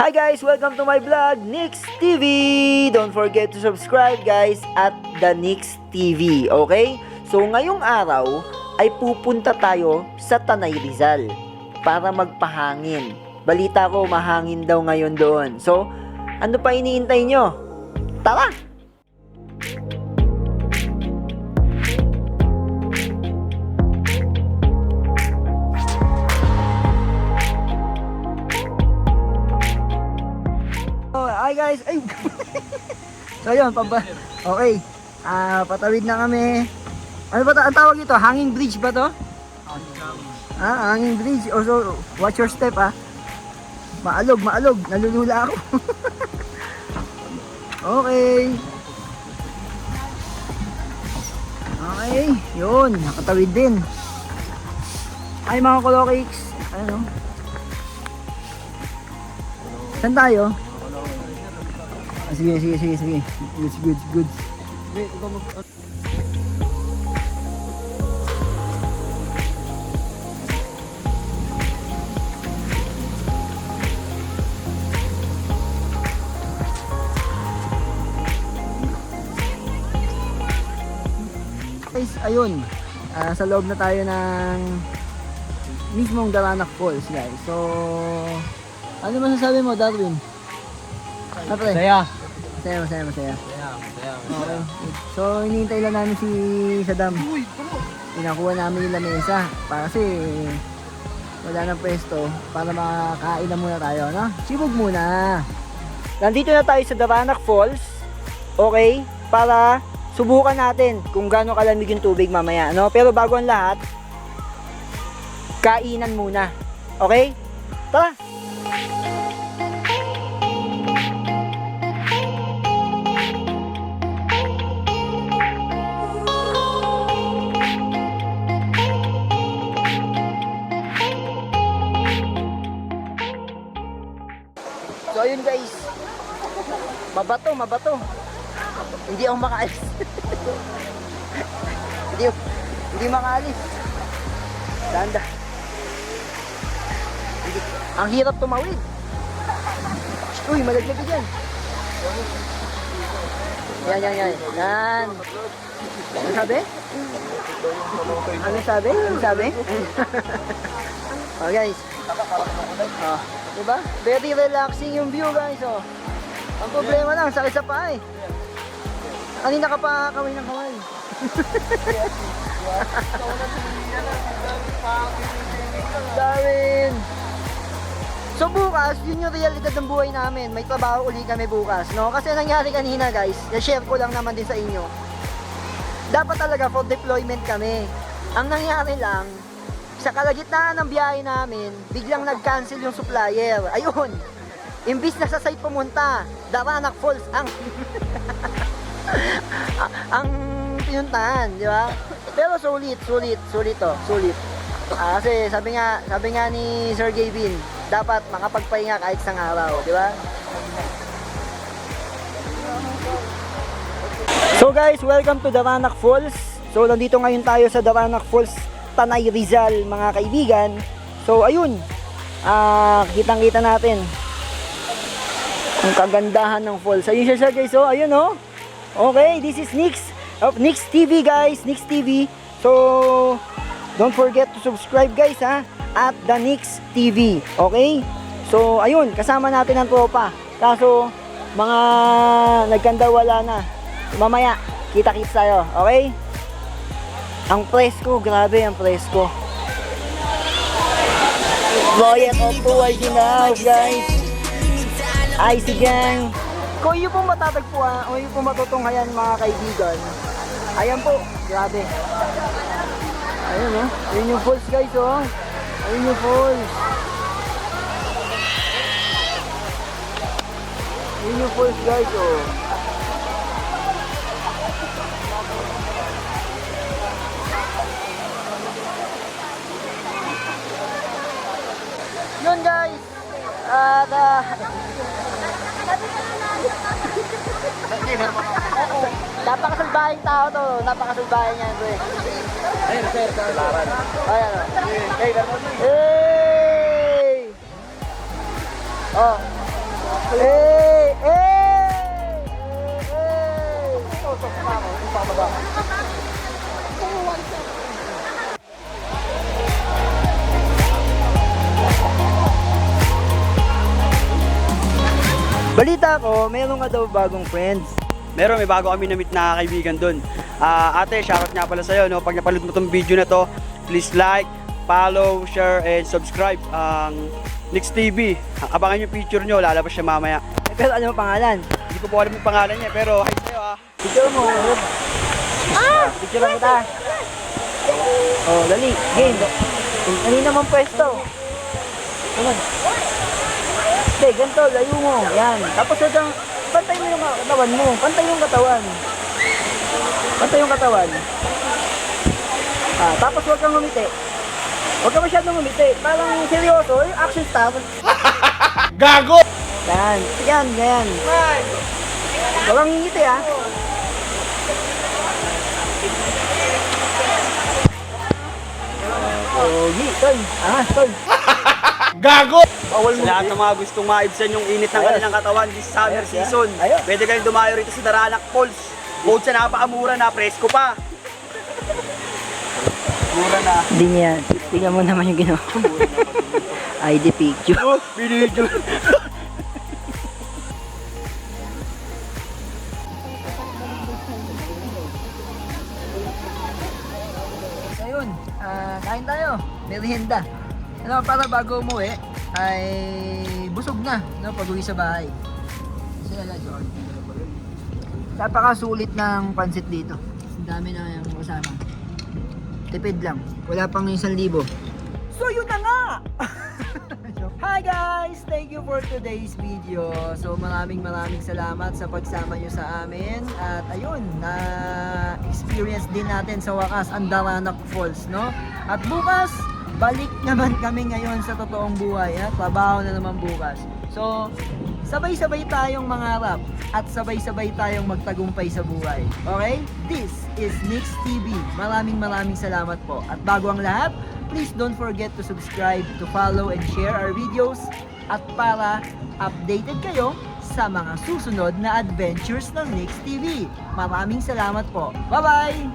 Hi guys! Welcome to my vlog, Nix TV! Don't forget to subscribe guys at the Nix TV, okay? So ngayong araw ay pupunta tayo sa Tanay Rizal para magpahangin. Balita ko mahangin daw ngayon doon. So, ano pa iniintay nyo? Tara! Hi guys! Ay! So yun, okay. Patawid na kami. Ano ba ang tawag ito? Hanging bridge ba to? Hanging bridge. Also, watch your step Maalog. Nalulula ako. Okay. Okay. Yun, nakatawid din. Ay mga Colokix. Ano? Saan tayo? Sige. Good. Guys, ayun. Sa loob na tayo ng mismong Daranac Falls, guys. So, ano masasabi mo, Darwin? Masaya. Okay. So, hinihintay lang namin si Saddam. Pinakuha namin yung lamesa kasi wala nang pwesto para makakain na muna tayo, no? Sibog muna. Nandito na tayo sa Daranac Falls. Okay? Para subukan natin kung gaano kalamig yung tubig mamaya, no? Pero bago ang lahat, kainan muna. Okay? Tara! So ayun guys, mabato. Hindi ako makaalis. hindi makaalis. Danda. Ang hirap tumawid. Uy, malaglag ka dyan. Yan. Ano sabi? Ano sabi? Oh guys. Diba? Very relaxing yung view guys. Ang problema lang, sakit sa paa Kanina ka pa kamay ng kamay. Darwin! So bukas, yun yung realidad ng buhay namin. May trabaho uli kami bukas, no? Kasi nangyari kanina guys, na-share ko lang naman din sa inyo. Dapat talaga for deployment kami. Ang nangyari lang, sa kalagitnaan ng biyahe namin, biglang nag-cancel yung supplier. Ayun! Imbis na sa site pumunta, Daranac Falls ang ang pinuntahan, di ba? Pero sulit. Kasi sabi nga ni Sir Gavin, dapat makapagpahinga kahit isang araw, di ba? So guys, welcome to Daranac Falls. So nandito ngayon tayo sa Daranac Falls, Tanay Rizal, mga kaibigan. So ayun, kitang-kita natin ang kagandahan ng falls. Ayun siya guys, ayun Okay, this is Nix TV guys, Nix TV. So don't forget to subscribe guys at the Nix TV. Okay? So ayun, kasama natin ang tropa. Kaso mga nagkanda wala na. Mamaya kita-kits tayo, okay? Ang presko, grabe ang presko. Royal of Tuwal Ginaw guys. IC Gang. Kung yun pong matatagpuan o yun pong matutunghayan mga kaibigan, ayan po, grabe. Ayun ayun yung falls guys ayun yung falls. Ayun yung falls guys Yun guys. Napakasalbahing tao to. Napakasalbahing yan, bro. Sir. Ayan, Hey! Oh. Hey! Hey! Balita ko, meron ka daw bagong friends. Meron, may bago kami na-meet na kaibigan doon. Ate, shoutout nga pala sa'yo, no? Pag napanood mo tong video na to, please like, follow, share, and subscribe ang Nix TV. Abangan yung picture nyo, lalabas siya mamaya. Eh, pero ano ang pangalan? Hindi ko po alam yung pangalan niya, pero hi sa'yo Picture mo. Picture lang kita. Oh, dali. Game. Kanina mong pwesto. Come on. Hindi, ganito. Layo mo. Yan. Tapos hanggang pantay mo yung katawan mo. Pantay yung katawan. Pantay yung katawan. Tapos huwag kang ngumiti. Huwag ka masyadong ngumiti. Parang seryoso. Yung action star. Gago! Yan. Yan. Yan. Huwag kang ngingiti ha. Tol. Tol. Gago! Bawal mo. Sa lahat ng mga gustong maibsan yung init ng kanilang katawan this summer season, pwede kayong dumayo rito sa Daranac Falls. Bukod sa napakamura na, presko pa. Mura na. Hindi niya. Tingnan mo naman yung ginawa ko. ID picture. Oh, binidyo. So yun, kain tayo. Merienda. Ano, para bago umuwi, ay busog na, no, pag uwi sa bahay. Sila John. Napakasulit ng pansit dito. Ang dami na yung kasama. Tipid lang. Wala pang 1,000. So yun na nga! Hi guys! Thank you for today's video. So maraming salamat sa pagsama nyo sa amin. At ayun, na-experience din natin sa wakas ang Daranac Falls, no? At bukas, balik naman kami ngayon sa totoong buhay. Trabaho na naman bukas. So, sabay-sabay tayong mangarap at sabay-sabay tayong magtagumpay sa buhay. Okay? This is Nix TV. Maraming salamat po. At bago ang lahat, please don't forget to subscribe, to follow and share our videos at para updated kayo sa mga susunod na adventures ng Nix TV. Maraming salamat po. Bye-bye!